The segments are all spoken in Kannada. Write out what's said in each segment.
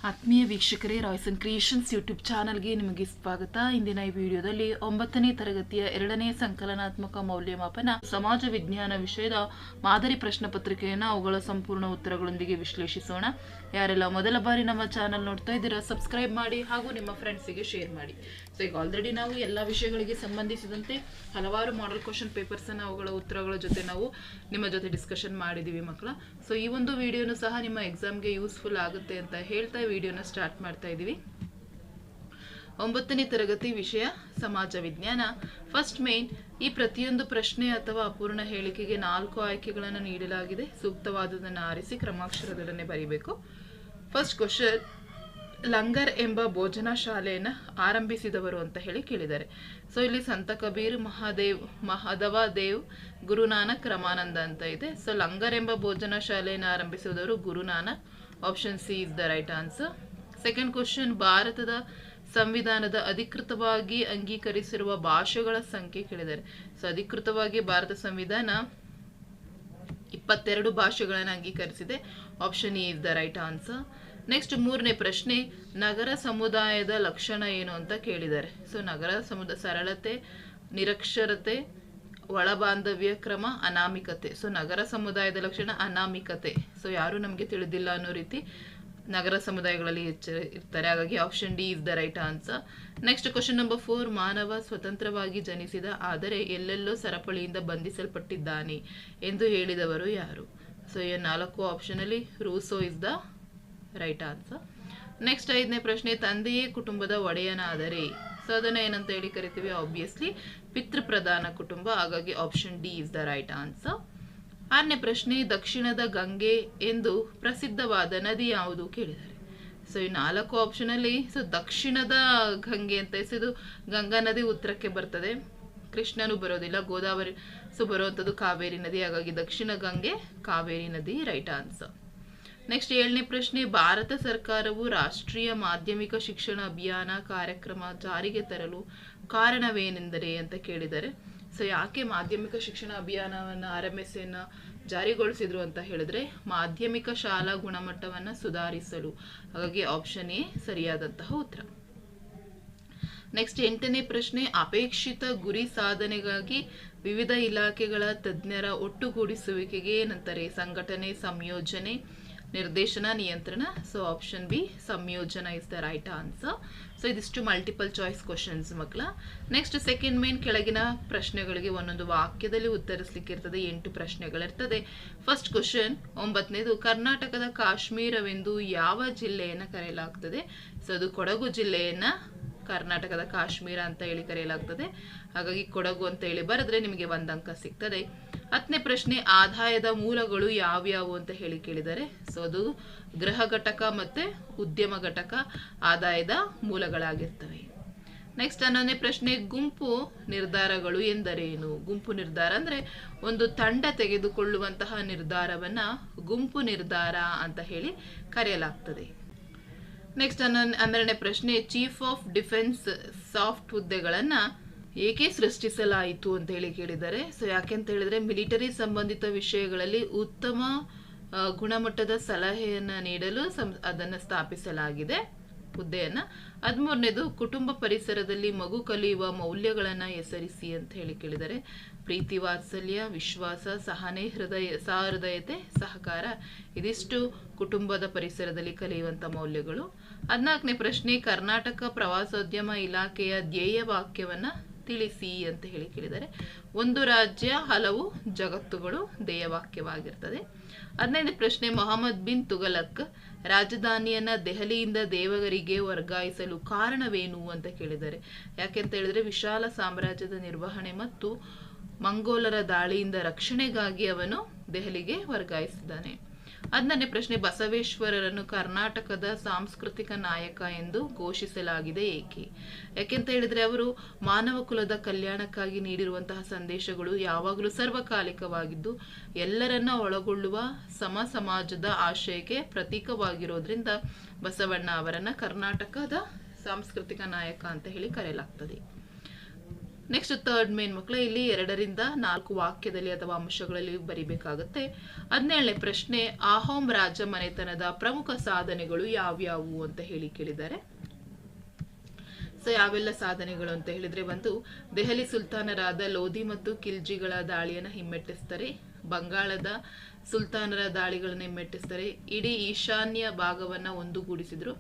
ಆತ್ಮೀಯ ವೀಕ್ಷಕರೇ, ರಾಯ್ಸ್ ಅಂಡ್ ಕ್ರಿಯೇಷನ್ಸ್ ಯೂಟ್ಯೂಬ್ ಚಾನಲ್ಗೆ ನಿಮಗೆ ಸ್ವಾಗತ. ಇಂದಿನ ಈ ವಿಡಿಯೋದಲ್ಲಿ 9ನೇ ತರಗತಿಯ 2ನೇ ಸಂಕಲನಾತ್ಮಕ ಮೌಲ್ಯಮಾಪನ ಸಮಾಜ ವಿಜ್ಞಾನ ವಿಷಯದ ಮಾದರಿ ಪ್ರಶ್ನೆ ಪತ್ರಿಕೆಯನ್ನು ಅವುಗಳ ಸಂಪೂರ್ಣ ಉತ್ತರಗಳೊಂದಿಗೆ ವಿಶ್ಲೇಷಿಸೋಣ. ಯಾರೆಲ್ಲ ಮೊದಲ ಬಾರಿ ನಮ್ಮ ಚಾನಲ್ ನೋಡ್ತಾ ಇದ್ದೀರಾ, ಸಬ್ಸ್ಕ್ರೈಬ್ ಮಾಡಿ ಹಾಗೂ ನಿಮ್ಮ ಫ್ರೆಂಡ್ಸಿಗೆ ಶೇರ್ ಮಾಡಿ. ಸೊ ಈಗ ಆಲ್ರೆಡಿ ನಾವು ಎಲ್ಲ ವಿಷಯಗಳಿಗೆ ಸಂಬಂಧಿಸಿದಂತೆ ಹಲವಾರು ಮಾಡೆಲ್ ಕ್ವಶನ್ ಪೇಪರ್ಸನ್ನು ಅವುಗಳ ಉತ್ತರಗಳ ಜೊತೆ ನಾವು ನಿಮ್ಮ ಜೊತೆ ಡಿಸ್ಕಷನ್ ಮಾಡಿದ್ದೀವಿ ಮಕ್ಕಳ. ಸೊ ಈ ಒಂದು ವಿಡಿಯೋನು ಸಹ ನಿಮ್ಮ ಎಕ್ಸಾಮ್ಗೆ ಯೂಸ್ಫುಲ್ ಆಗುತ್ತೆ ಅಂತ ಹೇಳ್ತಾ ವಿಡಿಯೋನ ಸ್ಟಾರ್ಟ್ ಮಾಡ್ತಾ ಇದ್ದೀವಿ. 9ನೇ ತರಗತಿ ವಿಷಯ ಸಮಾಜ ವಿಜ್ಞಾನ. ಫಸ್ಟ್ ಮೇನ್, ಈ ಪ್ರತಿಯೊಂದು ಪ್ರಶ್ನೆ ಅಥವಾ ಅಪೂರ್ಣ ಹೇಳಿಕೆಗೆ 4 ಆಯ್ಕೆಗಳನ್ನು ನೀಡಲಾಗಿದೆ. ಸೂಕ್ತವಾದುದನ್ನು ಆರಿಸಿ ಕ್ರಮಾಕ್ಷರದೊಡನೆ ಬರೀಬೇಕು. ಫಸ್ಟ್ ಕ್ವಶನ್, ಲಂಗರ್ ಎಂಬ ಭೋಜನಾ ಶಾಲೆಯನ್ನು ಆರಂಭಿಸಿದವರು ಅಂತ ಹೇಳಿ ಕೇಳಿದ್ದಾರೆ. ಸೊ ಇಲ್ಲಿ ಸಂತ ಕಬೀರ್, ಮಹಾದವ ದೇವ್, ಗುರುನಾನಕ್, ರಮಾನಂದ ಅಂತ ಇದೆ. ಸೊ ಲಂಗರ್ ಎಂಬ ಭೋಜನಾ ಶಾಲೆಯನ್ನು ಆರಂಭಿಸಿದವರು Guru Nanak. Option C is the right answer. Second question, ಭಾರತದ ಸಂವಿಧಾನದ ಅಧಿಕೃತವಾಗಿ ಅಂಗೀಕರಿಸಿರುವ ಭಾಷೆಗಳ ಸಂಖ್ಯೆ ಕೇಳಿದ್ದಾರೆ. ಸೊ ಅಧಿಕೃತವಾಗಿ ಭಾರತ ಸಂವಿಧಾನ 22 ಭಾಷೆಗಳನ್ನು ಅಂಗೀಕರಿಸಿದೆ. Option E is the right answer. Next 3ನೇ ಪ್ರಶ್ನೆ, ನಗರ ಸಮುದಾಯದ ಲಕ್ಷಣ ಏನು ಅಂತ ಕೇಳಿದ್ದಾರೆ. ಸೊ ನಗರ ಸರಳತೆ, ನಿರಕ್ಷರತೆ, ಒಳಬಾಂಧವ್ಯ ಕ್ರಮ, ಅನಾಮಿಕತೆ. ಸೊ ನಗರ ಸಮುದಾಯದ ಲಕ್ಷಣ ಅನಾಮಿಕತೆ. ಸೊ ಯಾರು ನಮಗೆ ತಿಳಿದಿಲ್ಲ ಅನ್ನೋ ರೀತಿ ನಗರ ಸಮುದಾಯಗಳಲ್ಲಿ ಇರ್ತಾರೆ. ಹಾಗಾಗಿ option D is the right answer. Next question number 4, ಮಾನವ ಸ್ವತಂತ್ರವಾಗಿ ಜನಿಸಿದ ಆದರೆ ಎಲ್ಲೆಲ್ಲೋ ಸರಪಳಿಯಿಂದ ಬಂಧಿಸಲ್ಪಟ್ಟಿದ್ದಾನೆ ಎಂದು ಹೇಳಿದವರು ಯಾರು? ಸೊ ಈ 4 ಆಪ್ಷನಲ್ಲಿ Rousseau is the right answer. Next 5ನೇ ಪ್ರಶ್ನೆ, ತಂದೆಯೇ ಕುಟುಂಬದ ಒಡೆಯನಾದರೆ ಸೊ ಅದನ್ನ ಏನಂತ ಹೇಳಿ ಕರಿತೀವಿ? ಆಬ್ವಿಯಸ್ಲಿ ಪಿತೃಪ್ರಧಾನ ಕುಟುಂಬ. ಹಾಗಾಗಿ option D is the right answer. 6ನೇ ಪ್ರಶ್ನೆ, ದಕ್ಷಿಣದ ಗಂಗೆ ಎಂದು ಪ್ರಸಿದ್ಧವಾದ ನದಿ ಯಾವುದು ಕೇಳಿದ್ದಾರೆ. ಸೊ ಈ 4 ಆಪ್ಷನಲ್ಲಿ ಸೊ ದಕ್ಷಿಣದ ಗಂಗೆ ಅಂತ ಹೆಸರು ಗಂಗಾ ನದಿ ಉತ್ತರಕ್ಕೆ ಬರ್ತದೆ, ಕೃಷ್ಣನು ಬರೋದಿಲ್ಲ, ಗೋದಾವರಿ ಸೊ ಬರುವಂಥದ್ದು ಕಾವೇರಿ ನದಿ. ಹಾಗಾಗಿ ದಕ್ಷಿಣ ಗಂಗೆ ಕಾವೇರಿ ನದಿ ರೈಟ್ ಆನ್ಸರ್. ನೆಕ್ಸ್ಟ್ 7ನೇ ಪ್ರಶ್ನೆ, ಭಾರತ ಸರ್ಕಾರವು ರಾಷ್ಟ್ರೀಯ ಮಾಧ್ಯಮಿಕ ಶಿಕ್ಷಣ ಅಭಿಯಾನ ಕಾರ್ಯಕ್ರಮ ಜಾರಿಗೆ ತರಲು ಕಾರಣವೇನೆಂದರೆ ಅಂತ ಕೇಳಿದ್ದಾರೆ. ಸೊ ಯಾಕೆ ಮಾಧ್ಯಮಿಕ ಶಿಕ್ಷಣ ಅಭಿಯಾನವನ್ನು RMSನ ಜಾರಿಗೊಳಿಸಿದ್ರು ಅಂತ ಹೇಳಿದ್ರೆ ಮಾಧ್ಯಮಿಕ ಶಾಲಾ ಗುಣಮಟ್ಟವನ್ನು ಸುಧಾರಿಸಲು. ಹಾಗಾಗಿ ಆಪ್ಷನ್ ಎ ಸರಿಯಾದಂತಹ ಉತ್ತರ. ನೆಕ್ಸ್ಟ್ 8ನೇ ಪ್ರಶ್ನೆ, ಅಪೇಕ್ಷಿತ ಗುರಿ ಸಾಧನೆಗಾಗಿ ವಿವಿಧ ಇಲಾಖೆಗಳ ತಜ್ಞರ ಒಟ್ಟುಗೂಡಿಸುವಿಕೆಗೆ ಏನಂತಾರೆ? ಸಂಘಟನೆ, ಸಂಯೋಜನೆ, ನಿರ್ದೇಶನ, ನಿಯಂತ್ರಣ. ಸೊ ಆಪ್ಷನ್ ಬಿ ಸಂಯೋಜನ is the right answer. So ಇದಿಷ್ಟು ಮಲ್ಟಿಪಲ್ ಚಾಯ್ಸ್ ಕ್ವಶನ್ಸ್ ಮಕ್ಕಳ. ನೆಕ್ಸ್ಟ್ ಸೆಕೆಂಡ್ ಮೇನ್, ಕೆಳಗಿನ ಪ್ರಶ್ನೆಗಳಿಗೆ ಒಂದೊಂದು ವಾಕ್ಯದಲ್ಲಿ ಉತ್ತರಿಸಲಿಕ್ಕೆ ಇರ್ತದೆ. 8 ಪ್ರಶ್ನೆಗಳಿರ್ತದೆ. ಫಸ್ಟ್ ಕ್ವಶನ್ 9ನೇದು, ಕರ್ನಾಟಕದ ಕಾಶ್ಮೀರವೆಂದು ಯಾವ ಜಿಲ್ಲೆಯನ್ನು ಕರೆಯಲಾಗ್ತದೆ? ಸೊ ಅದು ಕೊಡಗು ಜಿಲ್ಲೆಯನ್ನ ಕರ್ನಾಟಕದ ಕಾಶ್ಮೀರ ಅಂತ ಹೇಳಿ ಕರೆಯಲಾಗ್ತದೆ. ಹಾಗಾಗಿ ಕೊಡಗು ಅಂತ ಹೇಳಿ ಬರೆದ್ರೆ ನಿಮಗೆ 1 ಅಂಕ ಸಿಗ್ತದೆ. 10ನೇ ಪ್ರಶ್ನೆ, ಆದಾಯದ ಮೂಲಗಳು ಯಾವ್ಯಾವು ಅಂತ ಹೇಳಿ ಕೇಳಿದ್ದಾರೆ. ಸೊ ಅದು ಗೃಹ ಘಟಕ ಮತ್ತೆ ಉದ್ಯಮ ಘಟಕ ಆದಾಯದ ಮೂಲಗಳಾಗಿರ್ತವೆ. ನೆಕ್ಸ್ಟ್ 11ನೇ ಪ್ರಶ್ನೆ, ಗುಂಪು ನಿರ್ಧಾರಗಳು ಎಂದರೇನು? ಗುಂಪು ನಿರ್ಧಾರ ಅಂದ್ರೆ ಒಂದು ತಂಡ ತೆಗೆದುಕೊಳ್ಳುವಂತಹ ನಿರ್ಧಾರವನ್ನ ಗುಂಪು ನಿರ್ಧಾರ ಅಂತ ಹೇಳಿ ಕರೆಯಲಾಗ್ತದೆ. ನೆಕ್ಸ್ಟ್ 12ನೇ ಪ್ರಶ್ನೆ, ಚೀಫ್ ಆಫ್ ಡಿಫೆನ್ಸ್ ಸಾಫ್ಟ್ ಹುದ್ದೆಗಳನ್ನ ಏಕೆ ಸೃಷ್ಟಿಸಲಾಯಿತು ಅಂತ ಹೇಳಿ ಕೇಳಿದ್ದಾರೆ. ಸೊ ಯಾಕೆಂತ ಹೇಳಿದ್ರೆ ಮಿಲಿಟರಿ ಸಂಬಂಧಿತ ವಿಷಯಗಳಲ್ಲಿ ಉತ್ತಮ ಗುಣಮಟ್ಟದ ಸಲಹೆಯನ್ನ ನೀಡಲು ಅದನ್ನು ಸ್ಥಾಪಿಸಲಾಗಿದೆ ಹುದ್ದೆಯನ್ನ. 13ನೇದು, ಕುಟುಂಬ ಪರಿಸರದಲ್ಲಿ ಮಗು ಕಲಿಯುವ ಮೌಲ್ಯಗಳನ್ನ ಹೆಸರಿಸಿ ಅಂತ ಹೇಳಿ ಕೇಳಿದ್ದಾರೆ. ಪ್ರೀತಿ, ವಾತ್ಸಲ್ಯ, ವಿಶ್ವಾಸ, ಸಹನೆ, ಸಹೃದಯತೆ, ಸಹಕಾರ. ಇದಿಷ್ಟು ಕುಟುಂಬದ ಪರಿಸರದಲ್ಲಿ ಕಲಿಯುವಂತ ಮೌಲ್ಯಗಳು. 14ನೇ ಪ್ರಶ್ನೆ, ಕರ್ನಾಟಕ ಪ್ರವಾಸೋದ್ಯಮ ಇಲಾಖೆಯ ಧ್ಯೇಯ ವಾಕ್ಯವನ್ನ ತಿಳಿಸಿ ಅಂತ ಹೇಳಿ ಕೇಳಿದ್ದಾರೆ. ಒಂದು ರಾಜ್ಯ ಹಲವು ಜಗತ್ತುಗಳು ಧ್ಯೇಯ ವಾಕ್ಯವಾಗಿರ್ತದೆ. 15ನೇ ಪ್ರಶ್ನೆ, ಮೊಹಮ್ಮದ್ ಬಿನ್ ತುಘಲಕ್ ರಾಜಧಾನಿಯನ್ನ ದೆಹಲಿಯಿಂದ ದೇವಗರಿಗೆ ವರ್ಗಾಯಿಸಲು ಕಾರಣವೇನು ಅಂತ ಕೇಳಿದ್ದಾರೆ. ಯಾಕೆಂತ ಹೇಳಿದ್ರೆ ವಿಶಾಲ ಸಾಮ್ರಾಜ್ಯದ ನಿರ್ವಹಣೆ ಮತ್ತು ಮಂಗೋಲರ ದಾಳಿಯಿಂದ ರಕ್ಷಣೆಗಾಗಿ ಅವನು ದೆಹಲಿಗೆ ವರ್ಗಾಯಿಸಿದ್ದಾನೆ. 16ನೇ ಪ್ರಶ್ನೆ, ಬಸವೇಶ್ವರರನ್ನು ಕರ್ನಾಟಕದ ಸಾಂಸ್ಕೃತಿಕ ನಾಯಕ ಎಂದು ಘೋಷಿಸಲಾಗಿದೆ ಏಕೆ? ಯಾಕೆಂತ ಹೇಳಿದ್ರೆ ಅವರು ಮಾನವ ಕುಲದ ಕಲ್ಯಾಣಕ್ಕಾಗಿ ನೀಡಿರುವಂತಹ ಸಂದೇಶಗಳು ಯಾವಾಗಲೂ ಸರ್ವಕಾಲಿಕವಾಗಿದ್ದು ಎಲ್ಲರನ್ನ ಒಳಗೊಳ್ಳುವ ಸಮ ಸಮಾಜದ ಆಶಯಕ್ಕೆ ಪ್ರತೀಕವಾಗಿರೋದ್ರಿಂದ ಬಸವಣ್ಣ ಅವರನ್ನ ಕರ್ನಾಟಕದ ಸಾಂಸ್ಕೃತಿಕ ನಾಯಕ ಅಂತ ಹೇಳಿ ಕರೆಯಲಾಗ್ತದೆ. ನೆಕ್ಸ್ಟ್ ಥರ್ಡ್ ಮೇನ್ ಮಕ್ಕಳು ಇಲ್ಲಿ 2-4 ವಾಕ್ಯದಲ್ಲಿ ಅಥವಾ ಅಂಶಗಳಲ್ಲಿ ಬರಿಬೇಕಾಗುತ್ತೆ. 17ನೇ ಪ್ರಶ್ನೆ, ಅಹೋಮ್ ರಾಜ ಮನೆತನದ ಪ್ರಮುಖ ಸಾಧನೆಗಳು ಯಾವ್ಯಾವು ಅಂತ ಹೇಳಿ ಕೇಳಿದ್ದಾರೆ. ಸೊ ಯಾವೆಲ್ಲ ಸಾಧನೆಗಳು ಅಂತ ಹೇಳಿದ್ರೆ, ಒಂದು ದೆಹಲಿ ಸುಲ್ತಾನರಾದ ಲೋಧಿ ಮತ್ತು ಖಿಲ್ಜಿಗಳ ದಾಳಿಯನ್ನು ಹಿಮ್ಮೆಟ್ಟಿಸ್ತಾರೆ, ಬಂಗಾಳದ ಸುಲ್ತಾನರ ದಾಳಿಗಳನ್ನು ಹಿಮ್ಮೆಟ್ಟಿಸ್ತಾರೆ, ಇಡೀ ಈಶಾನ್ಯ ಭಾಗವನ್ನ ಒಂದುಗೂಡಿಸಿದ್ರು,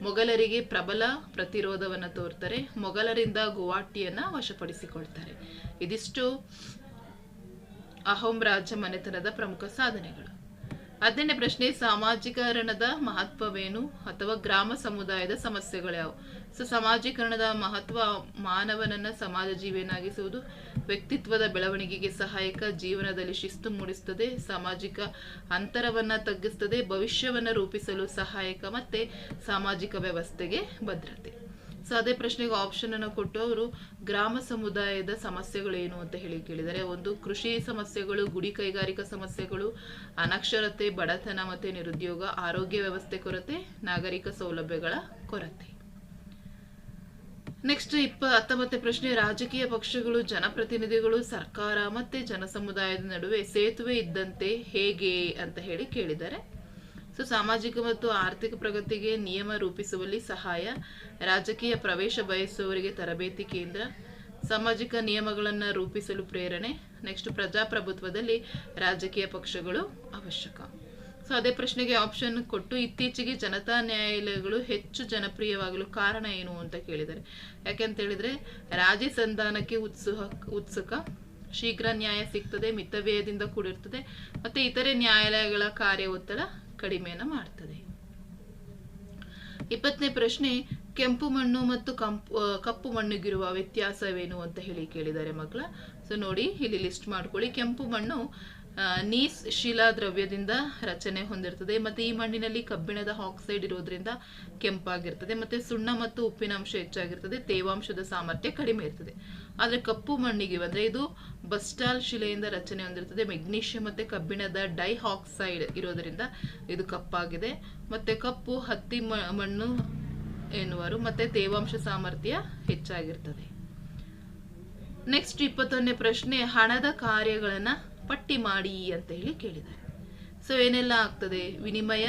ಮೊಘಲರಿಗೆ ಪ್ರಬಲ ಪ್ರತಿರೋಧವನ್ನ ತೋರ್ತಾರೆ, ಮೊಘಲರಿಂದ ಗುವಾಹಟಿಯನ್ನ ವಶಪಡಿಸಿಕೊಳ್ತಾರೆ. ಇದಿಷ್ಟು ಅಹೋಮ್ ರಾಜ ಮನೆತನದ ಪ್ರಮುಖ ಸಾಧನೆಗಳು. 18ನೇ ಪ್ರಶ್ನೆ, ಸಾಮಾಜಿಕರಣದ ಮಹತ್ವವೇನು ಅಥವಾ ಗ್ರಾಮ ಸಮುದಾಯದ ಸಮಸ್ಯೆಗಳು ಯಾವುವು. ಸೊ ಸಮಾಜೀಕರಣದ ಮಹತ್ವ ಮಾನವನನ್ನ ಸಮಾಜ ಜೀವಿಯನ್ನಾಗಿಸುವುದು, ವ್ಯಕ್ತಿತ್ವದ ಬೆಳವಣಿಗೆಗೆ ಸಹಾಯಕ, ಜೀವನದಲ್ಲಿ ಶಿಸ್ತು ಮೂಡಿಸುತ್ತದೆ, ಸಾಮಾಜಿಕ ಅಂತರವನ್ನ ತಗ್ಗಿಸುತ್ತದೆ, ಭವಿಷ್ಯವನ್ನ ರೂಪಿಸಲು ಸಹಾಯಕ, ಮತ್ತೆ ಸಾಮಾಜಿಕ ವ್ಯವಸ್ಥೆಗೆ ಭದ್ರತೆ. ಸೊ ಅದೇ ಪ್ರಶ್ನೆಗೆ ಆಪ್ಷನ್ ಅನ್ನು ಕೊಟ್ಟು ಅವರು ಗ್ರಾಮ ಸಮುದಾಯದ ಸಮಸ್ಯೆಗಳು ಏನು ಅಂತ ಹೇಳಿ ಕೇಳಿದ್ದಾರೆ. ಒಂದು ಕೃಷಿ ಸಮಸ್ಯೆಗಳು, ಗುಡಿ ಕೈಗಾರಿಕಾ ಸಮಸ್ಯೆಗಳು, ಅನಕ್ಷರತೆ, ಬಡತನ ಮತ್ತೆ ನಿರುದ್ಯೋಗ, ಆರೋಗ್ಯ ವ್ಯವಸ್ಥೆ ಕೊರತೆ, ನಾಗರಿಕ ಸೌಲಭ್ಯಗಳ ಕೊರತೆ. ನೆಕ್ಸ್ಟ್ 19ನೇ ಪ್ರಶ್ನೆ, ರಾಜಕೀಯ ಪಕ್ಷಗಳು, ಜನಪ್ರತಿನಿಧಿಗಳು, ಸರ್ಕಾರ ಮತ್ತೆ ಜನಸಮುದಾಯದ ನಡುವೆ ಸೇತುವೆ ಇದ್ದಂತೆ ಹೇಗೆ ಅಂತ ಹೇಳಿ ಕೇಳಿದ್ದಾರೆ. ಸೊ ಸಾಮಾಜಿಕ ಮತ್ತು ಆರ್ಥಿಕ ಪ್ರಗತಿಗೆ ನಿಯಮ ರೂಪಿಸುವಲ್ಲಿ ಸಹಾಯ, ರಾಜಕೀಯ ಪ್ರವೇಶ ಬಯಸುವವರಿಗೆ ತರಬೇತಿ ಕೇಂದ್ರ, ಸಾಮಾಜಿಕ ನಿಯಮಗಳನ್ನು ರೂಪಿಸಲು ಪ್ರೇರಣೆ. ನೆಕ್ಸ್ಟ್ ಪ್ರಜಾಪ್ರಭುತ್ವದಲ್ಲಿ ರಾಜಕೀಯ ಪಕ್ಷಗಳು ಅವಶ್ಯಕ. ಸೊ ಅದೇ ಪ್ರಶ್ನೆಗೆ ಆಪ್ಷನ್ ಕೊಟ್ಟು ಇತ್ತೀಚೆಗೆ ಜನತಾ ನ್ಯಾಯಾಲಯಗಳು ಹೆಚ್ಚು ಜನಪ್ರಿಯವಾಗಲು ಕಾರಣ ಏನು ಅಂತ ಕೇಳಿದ್ದಾರೆ. ಯಾಕೆಂತ ಹೇಳಿದ್ರೆ ರಾಜಿ ಸಂಧಾನಕ್ಕೆ ಉತ್ಸುಕ, ಶೀಘ್ರ ನ್ಯಾಯ ಸಿಗ್ತದೆ, ಮಿತವ್ಯಯದಿಂದ ಕೂಡಿರ್ತದೆ, ಮತ್ತೆ ಇತರೆ ನ್ಯಾಯಾಲಯಗಳ ಕಾರ್ಯ ಒತ್ತಡ ಕಡಿಮೆಯನ್ನು ಮಾಡ್ತದೆ. 20ನೇ ಪ್ರಶ್ನೆ, ಕೆಂಪು ಮಣ್ಣು ಮತ್ತು ಕಪ್ಪು ಮಣ್ಣಿಗಿರುವ ವ್ಯತ್ಯಾಸವೇನು ಅಂತ ಹೇಳಿ ಕೇಳಿದ್ದಾರೆ ಮಕ್ಕಳ. ಸೊ ನೋಡಿ ಇಲ್ಲಿ ಲಿಸ್ಟ್ ಮಾಡ್ಕೊಳ್ಳಿ. ಕೆಂಪು ಮಣ್ಣು ನೀಸ್ ಶಿಲಾ ದ್ರವ್ಯದಿಂದ ರಚನೆ ಹೊಂದಿರ್ತದೆ, ಮತ್ತೆ ಈ ಮಣ್ಣಿನಲ್ಲಿ ಕಬ್ಬಿಣದ ಆಕ್ಸೈಡ್ ಇರೋದ್ರಿಂದ ಕೆಂಪಾಗಿರ್ತದೆ, ಮತ್ತೆ ಸುಣ್ಣ ಮತ್ತು ಉಪ್ಪಿನ ಅಂಶ ಹೆಚ್ಚಾಗಿರ್ತದೆ, ತೇವಾಂಶದ ಸಾಮರ್ಥ್ಯ ಕಡಿಮೆ ಇರ್ತದೆ. ಆದ್ರೆ ಕಪ್ಪು ಮಣ್ಣಿಗೆ ಬಂದ್ರೆ ಇದು ಬಸ್ಟಾಲ್ ಶಿಲೆಯಿಂದ ರಚನೆ ಹೊಂದಿರ್ತದೆ, ಮೆಗ್ನೀಷಿಯಂ ಮತ್ತೆ ಕಬ್ಬಿಣದ ಡೈಆಕ್ಸೈಡ್ ಇರೋದ್ರಿಂದ ಇದು ಕಪ್ಪಾಗಿದೆ, ಮತ್ತೆ ಕಪ್ಪು ಹತ್ತಿ ಮಣ್ಣು ಎನ್ನುವರು, ಮತ್ತೆ ತೇವಾಂಶ ಸಾಮರ್ಥ್ಯ ಹೆಚ್ಚಾಗಿರ್ತದೆ. ನೆಕ್ಸ್ಟ್ 21ನೇ ಪ್ರಶ್ನೆ, ಹಣದ ಕಾರ್ಯಗಳನ್ನ ಪಟ್ಟಿ ಮಾಡಿ ಅಂತ ಹೇಳಿ ಕೇಳಿದ್ದಾರೆ. ಸೊ ಏನೆಲ್ಲ ಆಗ್ತದೆ, ವಿನಿಮಯ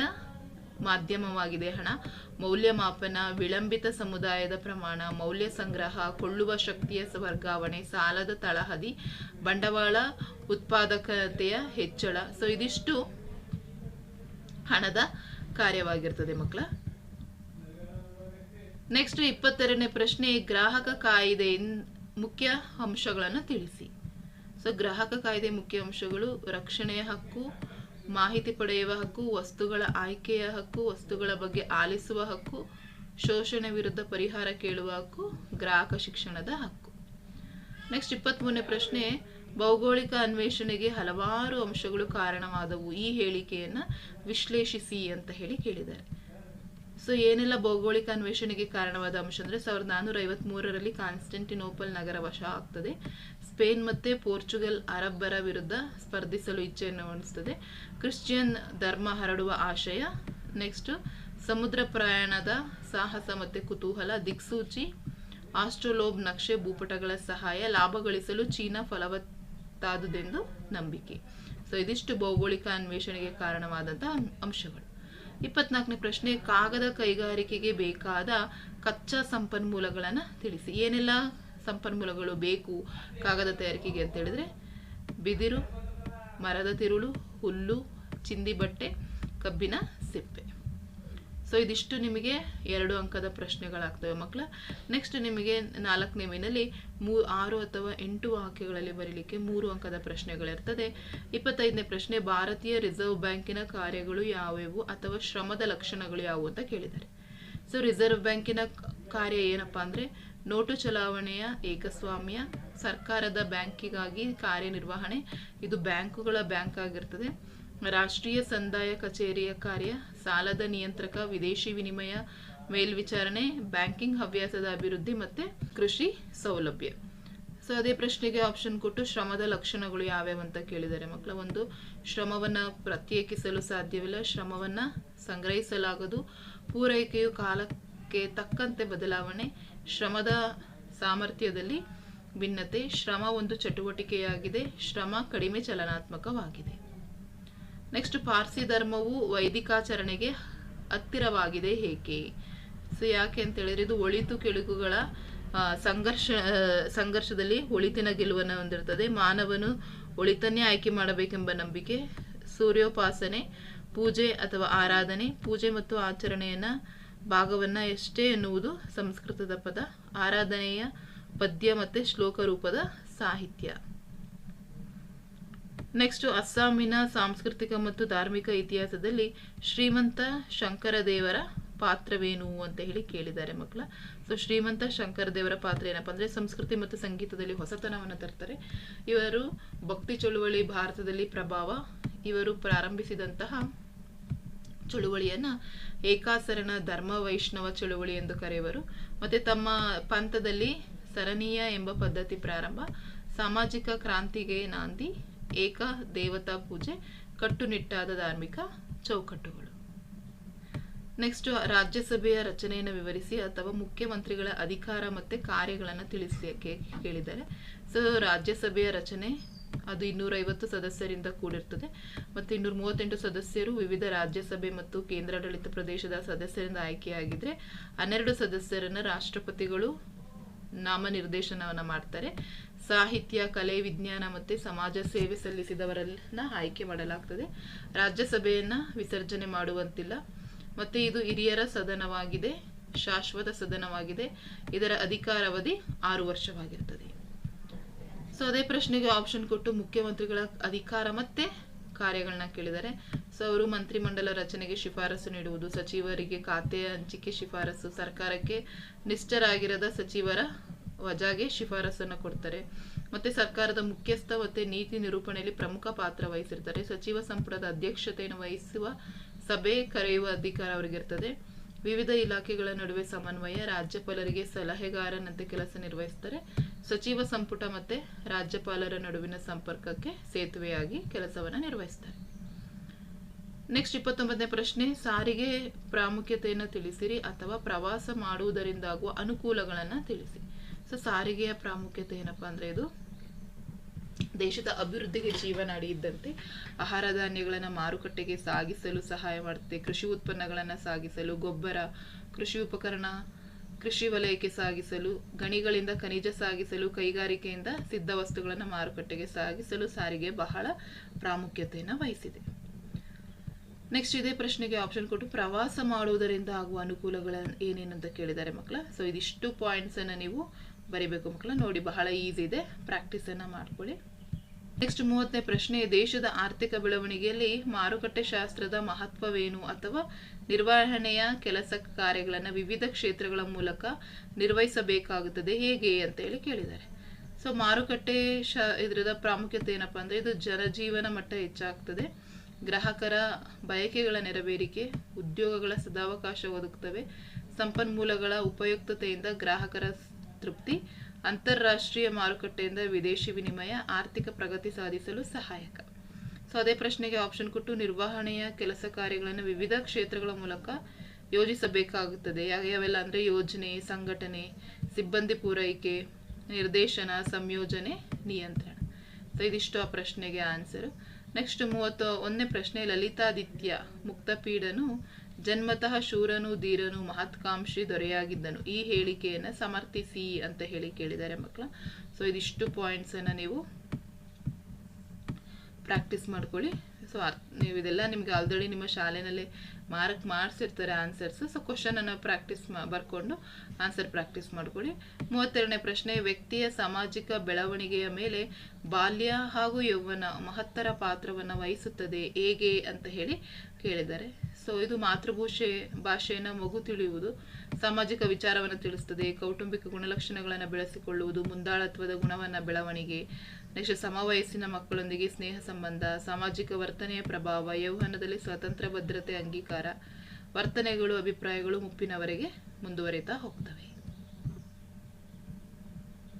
ಮಾಧ್ಯಮವಾಗಿದೆ ಹಣ, ಮೌಲ್ಯಮಾಪನ, ವಿಳಂಬಿತ ಸಮುದಾಯದ ಪ್ರಮಾಣ, ಮೌಲ್ಯ ಸಂಗ್ರಹ, ಕೊಳ್ಳುವ ಶಕ್ತಿಯ ವರ್ಗಾವಣೆ, ಸಾಲದ ತಳಹದಿ, ಬಂಡವಾಳ ಉತ್ಪಾದಕತೆಯ ಹೆಚ್ಚಳ. ಸೊ ಇದಿಷ್ಟು ಹಣದ ಕಾರ್ಯವಾಗಿರ್ತದೆ ಮಕ್ಕಳ. ನೆಕ್ಸ್ಟ್ 22ನೇ ಪ್ರಶ್ನೆ, ಗ್ರಾಹಕ ಕಾಯ್ದೆಯ ಮುಖ್ಯ ಅಂಶಗಳನ್ನು ತಿಳಿಸಿ. ಸೊ ಗ್ರಾಹಕ ಕಾಯ್ದೆ ಮುಖ್ಯ ಅಂಶಗಳು: ರಕ್ಷಣೆಯ ಹಕ್ಕು, ಮಾಹಿತಿ ಪಡೆಯುವ ಹಕ್ಕು, ವಸ್ತುಗಳ ಆಯ್ಕೆಯ ಹಕ್ಕು, ವಸ್ತುಗಳ ಬಗ್ಗೆ ಆಲಿಸುವ ಹಕ್ಕು, ಶೋಷಣೆ ವಿರುದ್ಧ ಪರಿಹಾರ ಕೇಳುವ ಹಕ್ಕು, ಗ್ರಾಹಕ ಶಿಕ್ಷಣದ ಹಕ್ಕು. ನೆಕ್ಸ್ಟ್ 23ನೇ ಪ್ರಶ್ನೆ, ಭೌಗೋಳಿಕ ಅನ್ವೇಷಣೆಗೆ ಹಲವಾರು ಅಂಶಗಳು ಕಾರಣವಾದವು, ಈ ಹೇಳಿಕೆಯನ್ನ ವಿಶ್ಲೇಷಿಸಿ ಅಂತ ಹೇಳಿ ಕೇಳಿದ್ದಾರೆ. ಸೊ ಏನೆಲ್ಲ ಭೌಗೋಳಿಕ ಅನ್ವೇಷಣೆಗೆ ಕಾರಣವಾದ ಅಂಶ ಅಂದ್ರೆ 1453ರಲ್ಲಿ ಕಾನ್ಸ್ಟಂಟಿನೋಪಲ್ ನಗರ ವಶ ಆಗ್ತದೆ, ಸ್ಪೇನ್ ಮತ್ತೆ ಪೋರ್ಚುಗಲ್ ಅರಬ್ಬರ ವಿರುದ್ಧ ಸ್ಪರ್ಧಿಸಲು ಇಚ್ಛೆಯನ್ನು ಹೊಂದಿಸುತ್ತದೆ, ಕ್ರಿಶ್ಚಿಯನ್ ಧರ್ಮ ಹರಡುವ ಆಶಯ, ನೆಕ್ಸ್ಟ್ ಸಮುದ್ರ ಪ್ರಯಾಣದ ಸಾಹಸ ಮತ್ತೆ ಕುತೂಹಲ, ದಿಕ್ಸೂಚಿ, ಆಸ್ಟ್ರೋಲೋಬ್ ನಕ್ಷೆ, ಭೂಪಟಗಳ ಸಹಾಯ, ಲಾಭ ಗಳಿಸಲು ಚೀನಾ ಫಲವತ್ತಾದುದೆಂದು ನಂಬಿಕೆ. ಸೊ ಇದಿಷ್ಟು ಭೌಗೋಳಿಕ ಅನ್ವೇಷಣೆಗೆ ಕಾರಣವಾದಂತಹ ಅಂಶಗಳು. 24ನೇ ಪ್ರಶ್ನೆ, ಕಾಗದ ಕೈಗಾರಿಕೆಗೆ ಬೇಕಾದ ಕಚ್ಚಾ ಸಂಪನ್ಮೂಲಗಳನ್ನ ತಿಳಿಸಿ. ಏನೆಲ್ಲ ಸಂಪನ್ಮೂಲಗಳು ಬೇಕು ಕಾಗದ ತಯಾರಿಕೆಗೆ ಅಂತ ಹೇಳಿದ್ರೆ, ಬಿದಿರು, ಮರದ ತಿರುಳು, ಹುಲ್ಲು, ಚಿಂದಿ ಬಟ್ಟೆ, ಕಬ್ಬಿನ ಸಿಪ್ಪೆ. ಸೊ ಇದಿಷ್ಟು ನಿಮಗೆ 2 ಅಂಕದ ಪ್ರಶ್ನೆಗಳಾಗ್ತವೆ ಮಕ್ಕಳ. ನೆಕ್ಸ್ಟ್ ನಿಮಗೆ 4ನೇ ಮೇನಲ್ಲಿ 6 ಅಥವಾ 8 ವಾಕ್ಯಗಳಲ್ಲಿ ಬರೀಲಿಕ್ಕೆ 3 ಅಂಕದ ಪ್ರಶ್ನೆಗಳಿರ್ತದೆ. 25ನೇ ಪ್ರಶ್ನೆ, ಭಾರತೀಯ ರಿಸರ್ವ್ ಬ್ಯಾಂಕಿನ ಕಾರ್ಯಗಳು ಯಾವ್ಯಾವು ಅಥವಾ ಶ್ರಮದ ಲಕ್ಷಣಗಳು ಯಾವುವು ಅಂತ ಕೇಳಿದ್ದಾರೆ. ಸೊ ರಿಸರ್ವ್ ಬ್ಯಾಂಕಿನ ಕಾರ್ಯ ಏನಪ್ಪಾ ಅಂದ್ರೆ, ನೋಟು ಚಲಾವಣೆಯ ಏಕಸ್ವಾಮ್ಯ, ಸರ್ಕಾರದ ಬ್ಯಾಂಕಿಗಾಗಿ ಕಾರ್ಯನಿರ್ವಹಣೆ, ಇದು ಬ್ಯಾಂಕುಗಳ ಬ್ಯಾಂಕ್ ಆಗಿರ್ತದೆ, ರಾಷ್ಟ್ರೀಯ ಸಂದಾಯ ಕಚೇರಿಯ ಕಾರ್ಯ, ಸಾಲದ ನಿಯಂತ್ರಕ, ವಿದೇಶಿ ವಿನಿಮಯ ಮೇಲ್ವಿಚಾರಣೆ, ಬ್ಯಾಂಕಿಂಗ್ ಹವ್ಯಾಸದ ಅಭಿವೃದ್ಧಿ ಮತ್ತೆ ಕೃಷಿ ಸೌಲಭ್ಯ. ಸೊ ಅದೇ ಪ್ರಶ್ನೆಗೆ ಆಪ್ಷನ್ ಕೊಟ್ಟು ಶ್ರಮದ ಲಕ್ಷಣಗಳು ಯಾವ್ಯಾವ ಅಂತ ಕೇಳಿದ್ದಾರೆ ಮಕ್ಕಳ. ಒಂದು, ಶ್ರಮವನ್ನ ಪ್ರತ್ಯೇಕಿಸಲು ಸಾಧ್ಯವಿಲ್ಲ, ಶ್ರಮವನ್ನ ಸಂಗ್ರಹಿಸಲಾಗದು, ಪೂರೈಕೆಯು ಕಾಲಕ್ಕೆ ತಕ್ಕಂತೆ ಬದಲಾವಣೆ, ಶ್ರಮದ ಸಾಮರ್ಥ್ಯದಲ್ಲಿ ಭಿನ್ನತೆ, ಶ್ರಮ ಒಂದು ಚಟುವಟಿಕೆಯಾಗಿದೆ, ಶ್ರಮ ಕಡಿಮೆ ಚಲನಾತ್ಮಕವಾಗಿದೆ. ನೆಕ್ಸ್ಟ್, ಪಾರ್ಸಿ ಧರ್ಮವು ವೈದಿಕಾಚರಣೆಗೆ ಹತ್ತಿರವಾಗಿದೆ ಏಕೆ? ಸೊ ಯಾಕೆ ಅಂತ ಹೇಳಿದ್ರೆ ಇದು ಒಳಿತು ಕೆಳುಕುಗಳ ಸಂಘರ್ಷದಲ್ಲಿ ಒಳಿತಿನ ಗೆಲುವನ್ನು ಹೊಂದಿರುತ್ತದೆ. ಮಾನವನು ಒಳಿತನ್ನೇ ಆಯ್ಕೆ ಮಾಡಬೇಕೆಂಬ ನಂಬಿಕೆ, ಸೂರ್ಯೋಪಾಸನೆ, ಪೂಜೆ ಅಥವಾ ಆರಾಧನೆ, ಪೂಜೆ ಮತ್ತು ಆಚರಣೆಯನ್ನ ಭಾಗವನ್ನ ಎಷ್ಟೇ ಎನ್ನುವುದು ಸಂಸ್ಕೃತದ ಪದ, ಆರಾಧನೆಯ ಪದ್ಯ ಮತ್ತೆ ಶ್ಲೋಕ ರೂಪದ ಸಾಹಿತ್ಯ. ನೆಕ್ಸ್ಟ್, ಅಸ್ಸಾಮಿನ ಸಾಂಸ್ಕೃತಿಕ ಮತ್ತು ಧಾರ್ಮಿಕ ಇತಿಹಾಸದಲ್ಲಿ ಶ್ರೀಮಂತ ಶಂಕರದೇವರ ಪಾತ್ರವೇನು ಅಂತ ಹೇಳಿ ಕೇಳಿದ್ದಾರೆ ಮಕ್ಕಳ. ಸೊ ಶ್ರೀಮಂತ ಶಂಕರದೇವರ ಪಾತ್ರ ಏನಪ್ಪಾ ಅಂದ್ರೆ ಸಂಸ್ಕೃತಿ ಮತ್ತು ಸಂಗೀತದಲ್ಲಿ ಹೊಸತನವನ್ನು ತರ್ತಾರೆ. ಇವರು ಭಕ್ತಿ ಚಳುವಳಿ ಭಾರತದಲ್ಲಿ ಪ್ರಭಾವ, ಇವರು ಪ್ರಾರಂಭಿಸಿದಂತಹ ಚಳುವಳಿಯನ್ನ ಏಕಾಸರಣ ಧರ್ಮ ವೈಷ್ಣವ ಚಳುವಳಿ ಎಂದು ಕರೆಯುವರು. ಮತ್ತೆ ತಮ್ಮ ಪಂಥದಲ್ಲಿ ಸರಣೀಯ ಎಂಬ ಪದ್ಧತಿ ಪ್ರಾರಂಭ, ಸಾಮಾಜಿಕ ಕ್ರಾಂತಿಗೆ ನಾಂದಿ, ಏಕ ದೇವತಾ ಪೂಜೆ, ಕಟ್ಟುನಿಟ್ಟಾದ ಧಾರ್ಮಿಕ ಚೌಕಟ್ಟುಗಳು. ನೆಕ್ಸ್ಟ್, ರಾಜ್ಯಸಭೆಯ ರಚನೆಯನ್ನು ವಿವರಿಸಿ ಅಥವಾ ಮುಖ್ಯಮಂತ್ರಿಗಳ ಅಧಿಕಾರ ಮತ್ತೆ ಕಾರ್ಯಗಳನ್ನು ತಿಳಿಸಿ ಕೇಳಿದ್ದಾರೆ. ಸೊ ರಾಜ್ಯಸಭೆಯ ರಚನೆ ಅದು 250 ಸದಸ್ಯರಿಂದ ಕೂಡಿರ್ತದೆ. ಮತ್ತು 238 ಸದಸ್ಯರು ವಿವಿಧ ರಾಜ್ಯಸಭೆ ಮತ್ತು ಕೇಂದ್ರಾಡಳಿತ ಪ್ರದೇಶದ ಸದಸ್ಯರಿಂದ ಆಯ್ಕೆಯಾಗಿದ್ರೆ 12 ಸದಸ್ಯರನ್ನ ರಾಷ್ಟ್ರಪತಿಗಳು ನಾಮನಿರ್ದೇಶನವನ್ನ ಮಾಡ್ತಾರೆ. ಸಾಹಿತ್ಯ, ಕಲೆ, ವಿಜ್ಞಾನ ಮತ್ತೆ ಸಮಾಜ ಸೇವೆ ಸಲ್ಲಿಸಿದವರನ್ನ ಆಯ್ಕೆ ಮಾಡಲಾಗ್ತದೆ. ರಾಜ್ಯಸಭೆಯನ್ನ ವಿಸರ್ಜನೆ ಮಾಡುವಂತಿಲ್ಲ. ಮತ್ತೆ ಇದು ಹಿರಿಯರ ಸದನವಾಗಿದೆ, ಶಾಶ್ವತ ಸದನವಾಗಿದೆ. ಇದರ ಅಧಿಕಾರಾವಧಿ 6 ವರ್ಷವಾಗಿರ್ತದೆ. ಸೊ ಅದೇ ಪ್ರಶ್ನೆಗೆ ಆಪ್ಷನ್ ಕೊಟ್ಟು ಮುಖ್ಯಮಂತ್ರಿಗಳ ಅಧಿಕಾರ ಮತ್ತೆ ಕಾರ್ಯಗಳನ್ನ ಕೇಳಿದ್ದಾರೆ. ಸೊ ಅವರು ಮಂತ್ರಿಮಂಡಲ ರಚನೆಗೆ ಶಿಫಾರಸು ನೀಡುವುದು, ಸಚಿವರಿಗೆ ಖಾತೆಯ ಹಂಚಿಕೆ ಶಿಫಾರಸು, ಸರ್ಕಾರಕ್ಕೆ ನಿಷ್ಠರಾಗಿರದ ಸಚಿವರ ವಜಾಗೆ ಶಿಫಾರಸನ್ನು ಕೊಡ್ತಾರೆ. ಮತ್ತೆ ಸರ್ಕಾರದ ಮುಖ್ಯಸ್ಥ ಮತ್ತೆ ನೀತಿ ನಿರೂಪಣೆಯಲ್ಲಿ ಪ್ರಮುಖ ಪಾತ್ರ ವಹಿಸಿರ್ತಾರೆ. ಸಚಿವ ಸಂಪುಟದ ಅಧ್ಯಕ್ಷತೆಯನ್ನು ವಹಿಸುವ ಸಭೆ ಕರೆಯುವ ಅಧಿಕಾರ ಅವರಿಗಿರ್ತದೆ. ವಿವಿಧ ಇಲಾಖೆಗಳ ನಡುವೆ ಸಮನ್ವಯ, ರಾಜ್ಯಪಾಲರಿಗೆ ಸಲಹೆಗಾರನಂತೆ ಕೆಲಸ ನಿರ್ವಹಿಸ್ತಾರೆ. ಸಚಿವ ಸಂಪುಟ ಮತ್ತೆ ರಾಜ್ಯಪಾಲರ ನಡುವಿನ ಸಂಪರ್ಕಕ್ಕೆ ಸೇತುವೆಯಾಗಿ ಕೆಲಸವನ್ನ ನಿರ್ವಹಿಸ್ತಾರೆ. ನೆಕ್ಸ್ಟ್ 29ನೇ ಪ್ರಶ್ನೆ, ಸಾರಿಗೆ ಪ್ರಾಮುಖ್ಯತೆಯನ್ನು ತಿಳಿಸಿರಿ ಅಥವಾ ಪ್ರವಾಸ ಮಾಡುವುದರಿಂದ ಆಗುವ ಅನುಕೂಲಗಳನ್ನ ತಿಳಿಸಿ. ಸೊ ಸಾರಿಗೆಯ ಪ್ರಾಮುಖ್ಯತೆ ಏನಪ್ಪಾ ಅಂದ್ರೆ ಇದು ದೇಶದ ಅಭಿವೃದ್ಧಿಗೆ ಜೀವನಾಡಿ ಇದ್ದಂತೆ. ಆಹಾರ ಧಾನ್ಯಗಳನ್ನು ಮಾರುಕಟ್ಟೆಗೆ ಸಾಗಿಸಲು ಸಹಾಯ ಮಾಡುತ್ತೆ, ಕೃಷಿ ಉತ್ಪನ್ನಗಳನ್ನು ಸಾಗಿಸಲು, ಗೊಬ್ಬರ, ಕೃಷಿ ಉಪಕರಣ, ಕೃಷಿ ವಲಯಕ್ಕೆ ಸಾಗಿಸಲು, ಗಣಿಗಳಿಂದ ಖನಿಜ ಸಾಗಿಸಲು, ಕೈಗಾರಿಕೆಯಿಂದ ಸಿದ್ಧ ವಸ್ತುಗಳನ್ನು ಮಾರುಕಟ್ಟೆಗೆ ಸಾಗಿಸಲು ಸಾರಿಗೆ ಬಹಳ ಪ್ರಾಮುಖ್ಯತೆಯನ್ನು ವಹಿಸಿದೆ. ನೆಕ್ಸ್ಟ್ ಇದೇ ಪ್ರಶ್ನೆಗೆ ಆಪ್ಷನ್ ಕೊಟ್ಟು ಪ್ರವಾಸ ಮಾಡುವುದರಿಂದ ಆಗುವ ಅನುಕೂಲಗಳ ಏನೇನಂತ ಕೇಳಿದ್ದಾರೆ ಮಕ್ಕಳ. ಸೊ ಇದಿಷ್ಟು ಪಾಯಿಂಟ್ಸ್ ಅನ್ನ ನೀವು ಬರಿಬೇಕು ಮಕ್ಕಳ. ನೋಡಿ ಬಹಳ ಈಸಿ ಇದೆ, ಪ್ರಾಕ್ಟೀಸ್ ಅನ್ನ ಮಾಡ್ಕೊಳ್ಳಿ. ನೆಕ್ಸ್ಟ್ 30ನೇ ಪ್ರಶ್ನೆ, ದೇಶದ ಆರ್ಥಿಕ ಬೆಳವಣಿಗೆಯಲ್ಲಿ ಮಾರುಕಟ್ಟೆ ಶಾಸ್ತ್ರದ ಮಹತ್ವವೇನು ಅಥವಾ ನಿರ್ವಹಣೆಯ ಕೆಲಸ ಕಾರ್ಯಗಳನ್ನು ವಿವಿಧ ಕ್ಷೇತ್ರಗಳ ಮೂಲಕ ನಿರ್ವಹಿಸಬೇಕಾಗುತ್ತದೆ ಹೇಗೆ ಅಂತ ಹೇಳಿ ಕೇಳಿದ್ದಾರೆ. ಸೊ ಮಾರುಕಟ್ಟೆ ಇದರದ ಪ್ರಾಮುಖ್ಯತೆ ಏನಪ್ಪಾ ಅಂದ್ರೆ ಇದು ಜನಜೀವನ ಮಟ್ಟ ಹೆಚ್ಚಾಗ್ತದೆ, ಗ್ರಾಹಕರ ಬಯಕೆಗಳ ನೆರವೇರಿಕೆ, ಉದ್ಯೋಗಗಳ ಸದಾವಕಾಶ ಒದಗುತ್ತವೆ, ಸಂಪನ್ಮೂಲಗಳ ಉಪಯುಕ್ತತೆಯಿಂದ ಗ್ರಾಹಕರ ತೃಪ್ತಿ, ಅಂತಾರಾಷ್ಟ್ರೀಯ ಮಾರುಕಟ್ಟೆಯಿಂದ ವಿದೇಶಿ ವಿನಿಮಯ, ಆರ್ಥಿಕ ಪ್ರಗತಿ ಸಾಧಿಸಲು ಸಹಾಯಕ. ಸೊ ಅದೇ ಪ್ರಶ್ನೆಗೆ ಆಪ್ಷನ್ ಕೊಟ್ಟು ನಿರ್ವಹಣೆಯ ಕೆಲಸ ಕಾರ್ಯಗಳನ್ನು ವಿವಿಧ ಕ್ಷೇತ್ರಗಳ ಮೂಲಕ ಯೋಜಿಸಬೇಕಾಗುತ್ತದೆ. ಯಾವೆಲ್ಲ ಅಂದ್ರೆ ಯೋಜನೆ, ಸಂಘಟನೆ, ಸಿಬ್ಬಂದಿ ಪೂರೈಕೆ, ನಿರ್ದೇಶನ, ಸಂಯೋಜನೆ, ನಿಯಂತ್ರಣ. ಸೊ ಇದಿಷ್ಟು ಆ ಪ್ರಶ್ನೆಗೆ ಆನ್ಸರ್. ನೆಕ್ಸ್ಟ್ 31ನೇ ಪ್ರಶ್ನೆ, ಲಲಿತಾದಿತ್ಯ ಮುಕ್ತಪೀಡನು ಜನ್ಮತಃ ಶೂರನು, ಧೀರನು, ಮಹತ್ಕಾಂಕ್ಷಿ ದೊರೆಯಾಗಿದ್ದನು. ಈ ಹೇಳಿಕೆಯನ್ನು ಸಮರ್ಥಿಸಿ ಅಂತ ಹೇಳಿ ಕೇಳಿದ್ದಾರೆ ಮಕ್ಕಳ. ಸೊ ಇದಿಷ್ಟು ಪಾಯಿಂಟ್ಸ್ ಅನ್ನ ನೀವು ಪ್ರಾಕ್ಟೀಸ್ ಮಾಡ್ಕೊಳ್ಳಿ. ಸೊ ನೀವು ಇದೆಲ್ಲ ನಿಮ್ಗೆ ಆಲ್ರೆಡಿ ನಿಮ್ಮ ಶಾಲೆನಲ್ಲಿ ಮಾರ್ಕ್ ಮಾಡಿಸಿರ್ತಾರೆ ಆನ್ಸರ್ಸ್. ಸೊ ಕ್ವಶನ್ ಅನ್ನ ಪ್ರಾಕ್ಟೀಸ್ ಬರ್ಕೊಂಡು ಆನ್ಸರ್ ಪ್ರಾಕ್ಟೀಸ್ ಮಾಡ್ಕೊಳ್ಳಿ. 32ನೇ ಪ್ರಶ್ನೆ, ವ್ಯಕ್ತಿಯ ಸಾಮಾಜಿಕ ಬೆಳವಣಿಗೆಯ ಮೇಲೆ ಬಾಲ್ಯ ಹಾಗೂ ಯೌವನ ಮಹತ್ತರ ಪಾತ್ರವನ್ನು ವಹಿಸುತ್ತದೆ ಹೇಗೆ ಅಂತ ಹೇಳಿ ಕೇಳಿದ್ದಾರೆ. ಸೊ ಇದು ಭಾಷೆಯನ್ನು ಮಗು ತಿಳಿಯುವುದು, ಸಾಮಾಜಿಕ ವಿಚಾರವನ್ನು ತಿಳಿಸ್ತದೆ, ಕೌಟುಂಬಿಕ ಗುಣಲಕ್ಷಣಗಳನ್ನು ಬೆಳೆಸಿಕೊಳ್ಳುವುದು, ಮುಂದಾಳತ್ವದ ಗುಣವನ್ನ ಬೆಳವಣಿಗೆ, ನೆಕ್ಸ್ಟ್ ಸಮವಯಸ್ಸಿನ ಮಕ್ಕಳೊಂದಿಗೆ ಸ್ನೇಹ ಸಂಬಂಧ, ಸಾಮಾಜಿಕ ವರ್ತನೆಯ ಪ್ರಭಾವ, ಯೌವನದಲ್ಲಿ ಸ್ವತಂತ್ರ ಭದ್ರತೆ ಅಂಗೀಕಾರ, ವರ್ತನೆಗಳು ಅಭಿಪ್ರಾಯಗಳು ಮುಪ್ಪಿನವರೆಗೆ ಮುಂದುವರಿತಾ ಹೋಗ್ತವೆ.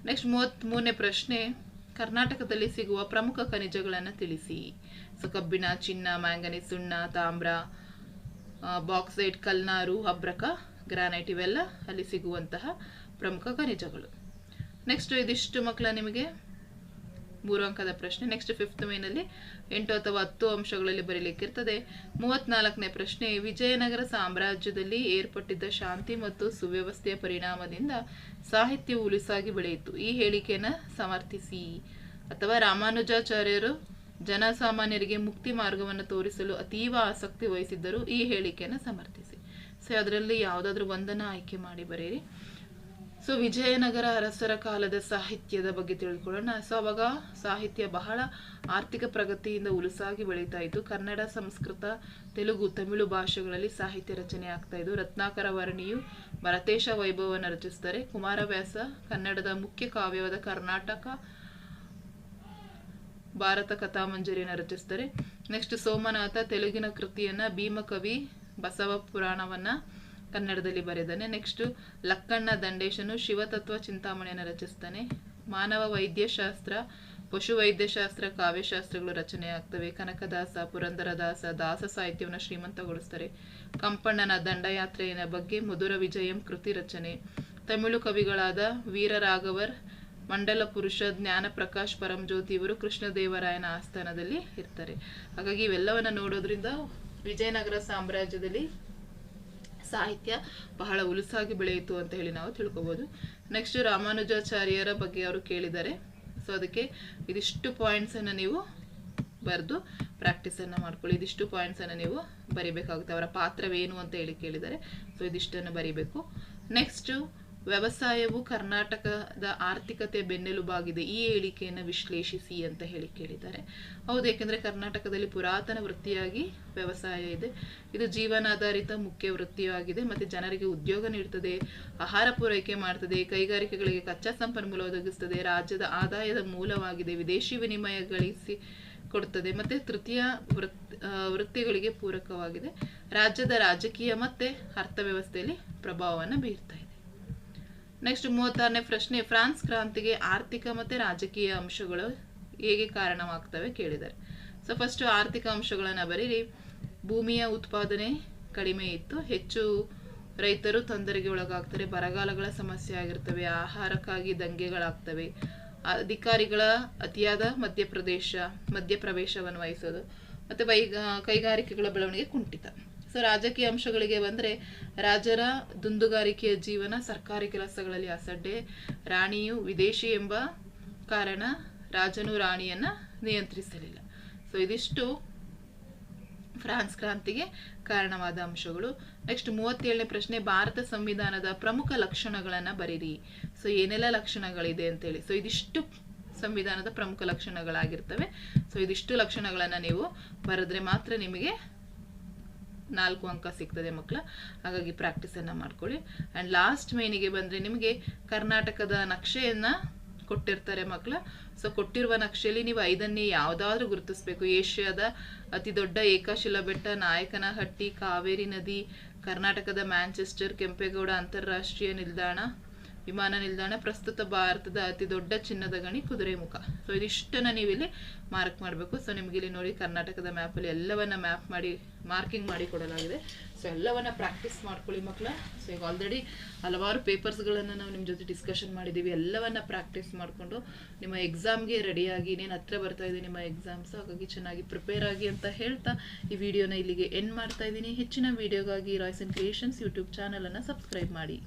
ನೆಕ್ಸ್ಟ್ 33ನೇ ಪ್ರಶ್ನೆ, ಕರ್ನಾಟಕದಲ್ಲಿ ಸಿಗುವ ಪ್ರಮುಖ ಖನಿಜಗಳನ್ನು ತಿಳಿಸಿ. ಸೊ ಕಬ್ಬಿಣ, ಚಿನ್ನ, ಮ್ಯಾಂಗನೀಸ್, ಸುಣ್ಣ, ತಾಮ್ರ, ಬಾಕ್ಸೈಟ್, ಕಲ್ನಾರು, ಅಬ್ರಕ, ಗ್ರಾನೈಟ್ ಇವೆಲ್ಲ ಅಲ್ಲಿ ಸಿಗುವಂತಹ ಪ್ರಮುಖ ಖನಿಜಗಳು. ನೆಕ್ಸ್ಟ್ ಇದಿಷ್ಟು ಮಕ್ಕಳ ನಿಮಗೆ 3 ಅಂಕದ ಪ್ರಶ್ನೆ. ನೆಕ್ಸ್ಟ್ 5th ಮೇನಲ್ಲಿ 8 ಅಥವಾ 10 ಅಂಶಗಳಲ್ಲಿ ಬರೀಲಿಕ್ಕಿರ್ತದೆ. 34ನೇ ಪ್ರಶ್ನೆ, ವಿಜಯನಗರ ಸಾಮ್ರಾಜ್ಯದಲ್ಲಿ ಏರ್ಪಟ್ಟಿದ್ದ ಶಾಂತಿ ಮತ್ತು ಸುವ್ಯವಸ್ಥೆಯ ಪರಿಣಾಮದಿಂದ ಸಾಹಿತ್ಯವು ಉಲಿಸಾಗಿ ಬೆಳೆಯಿತು. ಈ ಹೇಳಿಕೆಯನ್ನು ಸಮರ್ಥಿಸಿ. ಅಥವಾ ರಾಮಾನುಜಾಚಾರ್ಯರು ಜನಸಾಮಾನ್ಯರಿಗೆ ಮುಕ್ತಿ ಮಾರ್ಗವನ್ನು ತೋರಿಸಲು ಅತೀವ ಆಸಕ್ತಿ ವಹಿಸಿದ್ದರು. ಈ ಹೇಳಿಕೆಯನ್ನು ಸಮರ್ಥಿಸಿ. ಸೊ ಅದರಲ್ಲಿ ಯಾವುದಾದ್ರೂ ಒಂದನ್ನು ಆಯ್ಕೆ ಮಾಡಿ ಬರೀರಿ. ಸೊ ವಿಜಯನಗರ ಅರಸರ ಕಾಲದ ಸಾಹಿತ್ಯದ ಬಗ್ಗೆ ತಿಳ್ಕೊಳ್ಳೋಣ. ಸೊ ಅವಾಗ ಸಾಹಿತ್ಯ ಬಹಳ ಆರ್ಥಿಕ ಪ್ರಗತಿಯಿಂದ ಉಲುಸಾಗಿ ಬೆಳೀತಾ ಇತ್ತು. ಕನ್ನಡ, ಸಂಸ್ಕೃತ, ತೆಲುಗು, ತಮಿಳು ಭಾಷೆಗಳಲ್ಲಿ ಸಾಹಿತ್ಯ ರಚನೆ ಆಗ್ತಾ ಇದ್ದು. ರತ್ನಾಕರ ವರ್ಣಿಯು ಭರತೇಶ ವೈಭವವನ್ನು ರಚಿಸ್ತಾರೆ. ಕುಮಾರವ್ಯಾಸ ಕನ್ನಡದ ಮುಖ್ಯ ಕಾವ್ಯವಾದ ಕರ್ನಾಟಕ ಭಾರತ ಕಥಾಮಂಜರಿಯನ್ನು ರಚಿಸ್ತಾರೆ. ನೆಕ್ಸ್ಟ್ ಸೋಮನಾಥ ತೆಲುಗಿನ ಕೃತಿಯನ್ನ ಭೀಮಕವಿ ಬಸವ ಪುರಾಣವನ್ನ ಕನ್ನಡದಲ್ಲಿ ಬರೆದಾನೆ. ನೆಕ್ಸ್ಟ್ ಲಕ್ಕಣ್ಣ ದಂಡೇಶನು ಶಿವತತ್ವ ಚಿಂತಾಮಣಿಯನ್ನು ರಚಿಸ್ತಾನೆ. ಮಾನವ ವೈದ್ಯಶಾಸ್ತ್ರ, ಪಶು ವೈದ್ಯಶಾಸ್ತ್ರ, ಕಾವ್ಯಶಾಸ್ತ್ರಗಳು ರಚನೆ ಆಗ್ತವೆ. ಕನಕದಾಸ, ಪುರಂದರದಾಸ ದಾಸ ಸಾಹಿತ್ಯವನ್ನು ಶ್ರೀಮಂತಗೊಳಿಸ್ತಾರೆ. ಕಂಪಣ್ಣನ ದಂಡಯಾತ್ರೆಯ ಬಗ್ಗೆ ಮಧುರ ವಿಜಯಂ ಕೃತಿ ರಚನೆ. ತಮಿಳು ಕವಿಗಳಾದ ವೀರರಾಘವರ್, ಮಂಡಲ ಪುರುಷ, ಜ್ಞಾನ ಪ್ರಕಾಶ್ ಪರಂಜ್ಯೋತಿ ಇವರು ಕೃಷ್ಣದೇವರಾಯನ ಆಸ್ಥಾನದಲ್ಲಿ ಇರ್ತಾರೆ. ಹಾಗಾಗಿ ಇವೆಲ್ಲವನ್ನ ನೋಡೋದ್ರಿಂದ ವಿಜಯನಗರ ಸಾಮ್ರಾಜ್ಯದಲ್ಲಿ ಸಾಹಿತ್ಯ ಬಹಳ ಉಲುಸಾಗಿ ಬೆಳೆಯಿತು ಅಂತ ಹೇಳಿ ನಾವು ತಿಳ್ಕೊಬಹುದು. ನೆಕ್ಸ್ಟ್ ರಾಮಾನುಜಾಚಾರ್ಯರ ಬಗ್ಗೆ ಅವರು ಕೇಳಿದ್ದಾರೆ. ಸೊ ಅದಕ್ಕೆ ಇದಿಷ್ಟು ಪಾಯಿಂಟ್ಸ್ ಅನ್ನ ನೀವು ಬರೆದು ಪ್ರಾಕ್ಟೀಸ್ ಅನ್ನ ಮಾಡ್ಕೊಳ್ಳಿ. ಇದಿಷ್ಟು ಪಾಯಿಂಟ್ಸ್ ಅನ್ನ ನೀವು ಬರಿಬೇಕಾಗುತ್ತೆ. ಅವರ ಪಾತ್ರವೇನು ಅಂತ ಹೇಳಿ ಕೇಳಿದ್ದಾರೆ. ಸೊ ಇದಿಷ್ಟನ್ನು ಬರಿಬೇಕು. ನೆಕ್ಸ್ಟ್ ವ್ಯವಸಾಯವು ಕರ್ನಾಟಕದ ಆರ್ಥಿಕತೆ ಬೆನ್ನೆಲುಬಾಗಿದೆ. ಈ ಹೇಳಿಕೆಯನ್ನು ವಿಶ್ಲೇಷಿಸಿ ಅಂತ ಹೇಳಿ ಕೇಳಿದ್ದಾರೆ. ಹೌದು, ಯಾಕೆಂದ್ರೆ ಕರ್ನಾಟಕದಲ್ಲಿ ಪುರಾತನ ವೃತ್ತಿಯಾಗಿ ವ್ಯವಸಾಯ ಇದೆ. ಇದು ಜೀವನಾಧಾರಿತ ಮುಖ್ಯ ವೃತ್ತಿಯಾಗಿದೆ. ಮತ್ತೆ ಜನರಿಗೆ ಉದ್ಯೋಗ ನೀಡುತ್ತದೆ, ಆಹಾರ ಪೂರೈಕೆ ಮಾಡ್ತದೆ, ಕೈಗಾರಿಕೆಗಳಿಗೆ ಕಚ್ಚಾ ಸಂಪನ್ಮೂಲ ಒದಗಿಸ್ತದೆ, ರಾಜ್ಯದ ಆದಾಯದ ಮೂಲವಾಗಿದೆ, ವಿದೇಶಿ ವಿನಿಮಯ ಗಳಿಸಿ ಕೊಡುತ್ತದೆ, ಮತ್ತೆ ತೃತೀಯ ವೃತ್ತಿಗಳಿಗೆ ಪೂರಕವಾಗಿದೆ. ರಾಜ್ಯದ ರಾಜಕೀಯ ಮತ್ತೆ ಅರ್ಥವ್ಯವಸ್ಥೆಯಲ್ಲಿ ಪ್ರಭಾವವನ್ನು ಬೀರ್ತಾ ಇದೆ. ನೆಕ್ಸ್ಟ್ 36ನೇ ಪ್ರಶ್ನೆ, ಫ್ರಾನ್ಸ್ ಕ್ರಾಂತಿಗೆ ಆರ್ಥಿಕ ಮತ್ತೆ ರಾಜಕೀಯ ಅಂಶಗಳು ಹೇಗೆ ಕಾರಣವಾಗ್ತವೆ ಕೇಳಿದ್ದಾರೆ. ಸೊ ಫಸ್ಟ್ ಆರ್ಥಿಕ ಅಂಶಗಳನ್ನ ಬರೀರಿ. ಭೂಮಿಯ ಉತ್ಪಾದನೆ ಕಡಿಮೆ ಇತ್ತು, ಹೆಚ್ಚು ರೈತರು ತೊಂದರೆಗೆ ಒಳಗಾಗ್ತಾರೆ, ಬರಗಾಲಗಳ ಸಮಸ್ಯೆ ಆಗಿರ್ತವೆ, ಆಹಾರಕ್ಕಾಗಿ ದಂಗೆಗಳಾಗ್ತವೆ, ಅಧಿಕಾರಿಗಳ ಅತಿಯಾದ ಮಧ್ಯಪ್ರವೇಶವನ್ನು ವಹಿಸೋದು, ಮತ್ತೆ ಕೈಗಾರಿಕೆಗಳ ಬೆಳವಣಿಗೆ ಕುಂಠಿತ. ಸೊ ರಾಜಕೀಯ ಅಂಶಗಳಿಗೆ ಬಂದರೆ ರಾಜರ ದುಂದುಗಾರಿಕೆಯ ಜೀವನ, ಸರ್ಕಾರಿ ಕೆಲಸಗಳಲ್ಲಿ ಅಸಡ್ಡೆ, ರಾಣಿಯು ವಿದೇಶಿ ಎಂಬ ಕಾರಣ ರಾಜನು ರಾಣಿಯನ್ನ ನಿಯಂತ್ರಿಸಲಿಲ್ಲ. ಸೊ ಇದಿಷ್ಟು ಫ್ರಾನ್ಸ್ ಕ್ರಾಂತಿಗೆ ಕಾರಣವಾದ ಅಂಶಗಳು. ನೆಕ್ಸ್ಟ್ 37ನೇ ಪ್ರಶ್ನೆ, ಭಾರತ ಸಂವಿಧಾನದ ಪ್ರಮುಖ ಲಕ್ಷಣಗಳನ್ನ ಬರೀರಿ. ಸೊ ಏನೆಲ್ಲ ಲಕ್ಷಣಗಳಿದೆ ಅಂತೇಳಿ. ಸೊ ಇದಿಷ್ಟು ಸಂವಿಧಾನದ ಪ್ರಮುಖ ಲಕ್ಷಣಗಳಾಗಿರ್ತವೆ. ಸೊ ಇದಿಷ್ಟು ಲಕ್ಷಣಗಳನ್ನ ನೀವು ಬರೆದ್ರೆ ಮಾತ್ರ ನಿಮಗೆ 4 ಅಂಕ ಸಿಗ್ತದೆ ಮಕ್ಕಳ. ಹಾಗಾಗಿ ಪ್ರಾಕ್ಟೀಸ್ ಅನ್ನ ಮಾಡ್ಕೊಳ್ಳಿ. ಅಂಡ್ ಲಾಸ್ಟ್ ಮೇನಿಗೆ ಬಂದ್ರೆ ನಿಮಗೆ ಕರ್ನಾಟಕದ ನಕ್ಷೆಯನ್ನ ಕೊಟ್ಟಿರ್ತಾರೆ ಮಕ್ಕಳ. ಸೊ ಕೊಟ್ಟಿರುವ ನಕ್ಷೆಯಲ್ಲಿ ನೀವು 5ನೇ ಯಾವ್ದಾದ್ರೂ ಗುರುತಿಸ್ಬೇಕು. ಏಷ್ಯಾದ ಅತಿ ದೊಡ್ಡ ಏಕಶಿಲಾ ಬೆಟ್ಟ, ನಾಯಕನಹಟ್ಟಿ, ಕಾವೇರಿ ನದಿ, ಕರ್ನಾಟಕದ ಮ್ಯಾಂಚೆಸ್ಟರ್, ಕೆಂಪೇಗೌಡ ಅಂತಾರಾಷ್ಟ್ರೀಯ ವಿಮಾನ ನಿಲ್ದಾಣ, ಪ್ರಸ್ತುತ ಭಾರತದ ಅತಿ ದೊಡ್ಡ ಚಿನ್ನದ ಗಣಿ ಕುದುರೆಮುಖ. ಸೊ ಇದಿಷ್ಟನ್ನ ನೀವು ಇಲ್ಲಿ ಮಾರ್ಕ್ ಮಾಡಬೇಕು. ಸೊ ನಿಮ್ಗೆ ಇಲ್ಲಿ ನೋಡಿ ಕರ್ನಾಟಕದ ಮ್ಯಾಪಲ್ಲಿ ಎಲ್ಲವನ್ನ ಮಾರ್ಕಿಂಗ್ ಮಾಡಿ ಕೊಡಲಾಗಿದೆ. ಸೊ ಎಲ್ಲವನ್ನ ಪ್ರಾಕ್ಟೀಸ್ ಮಾಡ್ಕೊಳ್ಳಿ ಮಕ್ಕಳ. ಸೊ ಈಗ ಆಲ್ರೆಡಿ ಹಲವಾರು ಪೇಪರ್ಸ್ಗಳನ್ನು ನಾವು ನಿಮ್ಮ ಜೊತೆ ಡಿಸ್ಕಷನ್ ಮಾಡಿದ್ದೀವಿ. ಎಲ್ಲವನ್ನ ಪ್ರಾಕ್ಟೀಸ್ ಮಾಡಿಕೊಂಡು ನಿಮ್ಮ ಎಕ್ಸಾಮ್ಗೆ ರೆಡಿಯಾಗಿ, ಇನ್ನೇನು ಹತ್ರ ಬರ್ತಾ ಇದೆ ನಿಮ್ಮ ಎಕ್ಸಾಮ್ಸ್. ಹಾಗಾಗಿ ಚೆನ್ನಾಗಿ ಪ್ರಿಪೇರ್ ಆಗಿ ಅಂತ ಹೇಳ್ತಾ ಈ ವಿಡಿಯೋನ ಇಲ್ಲಿಗೆ ಎಂಡ್ ಮಾಡ್ತಾ ಇದ್ದೀನಿ. ಹೆಚ್ಚಿನ ವಿಡಿಯೋಗಾಗಿ ರಾಯ್ಸ್ ಅಂಡ್ ಕ್ರಿಯೇಷನ್ಸ್ ಯೂಟ್ಯೂಬ್ ಚಾನಲನ್ನು ಸಬ್ಸ್ಕ್ರೈಬ್ ಮಾಡಿ.